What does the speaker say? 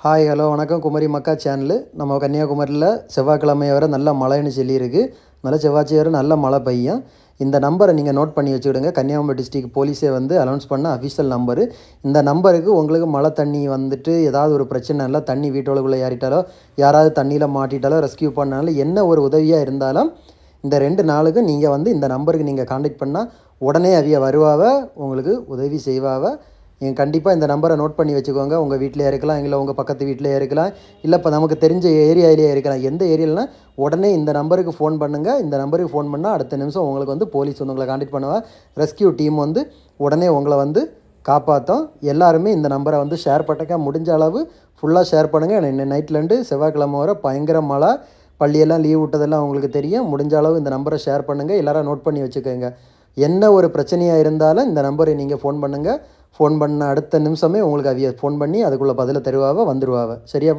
Hi hello வணக்கம் குமரி மக்கா channel. நம்ம கன்னியாகுமரியில் செவ்வாய்க்கிழமை வரை நல்ல மழைன்னு சொல்லியிருக்கு. நல்ல செவ்வாய்ச்சி வரை நல்ல மழை பெய்யும். இந்த நம்பரை நீங்கள் நோட் பண்ணி வச்சுக்கிடுங்க. கன்னியாகுமரி டிஸ்ட்ரிக்ட் போலீஸே வந்து அனௌன்ஸ் பண்ண அஃபிஷியல் நம்பரு. இந்த நம்பருக்கு உங்களுக்கு மழை தண்ணி வந்துட்டு ஏதாவது ஒரு பிரச்சனை இல்லை, தண்ணி வீட்டுக்குள்ளே ஏறிட்டாலோ யாராவது தண்ணியில் மாட்டிட்டாலோ ரெஸ்கியூ பண்ணாலும் என்ன ஒரு உதவியாக இருந்தாலும் இந்த 2 நாளுக்கு நீங்கள் வந்து இந்த நம்பருக்கு நீங்கள் காண்டாக்ட் பண்ணால் உடனே அவிய வருவாவ, உங்களுக்கு உதவி செய்வாவ. நீங்கள் கண்டிப்பாக இந்த நம்பரை நோட் பண்ணி வச்சுக்கோங்க. உங்கள் வீட்டிலேயே இருக்கலாம், இல்லை உங்கள் பக்கத்து வீட்டிலேயே இருக்கலாம், இல்லை இப்போ நமக்கு தெரிஞ்ச ஏரியாவிலேயே இருக்கலாம். எந்த ஏரியாலனா உடனே இந்த நம்பருக்கு ஃபோன் பண்ணுங்கள். இந்த நம்பருக்கு ஃபோன் பண்ணால் அடுத்த நிமிஷம் உங்களுக்கு வந்து போலீஸ் வந்து உங்களை காண்டாக்ட் பண்ணுவா. ரெஸ்கியூ டீம் வந்து உடனே உங்களை வந்து காப்பாற்றும். எல்லாருமே இந்த நம்பரை வந்து ஷேர் பண்ணுங்க. முடிஞ்ச அளவு ஃபுல்லாக ஷேர் பண்ணுங்கள். இன்னும் நைட்லேருந்து செவ்வாய்க்கிழமை வர பயங்கர மழை, பள்ளியெல்லாம் லீவ் விட்டதெல்லாம் உங்களுக்கு தெரியும். முடிஞ்ச அளவு இந்த நம்பரை ஷேர் பண்ணுங்கள். எல்லோரும் நோட் பண்ணி வச்சுக்கோங்க. என்ன ஒரு பிரச்சனையாக இருந்தாலும் இந்த நம்பரை நீங்கள் ஃபோன் பண்ணுங்கள். ஃபோன் பண்ண அடுத்த நிமிஷமே உங்களுக்கு அவிய ஃபோன் பண்ணி அதுக்குள்ளே பதிலை தருவாவ, வந்துடுவாவ. சரியா?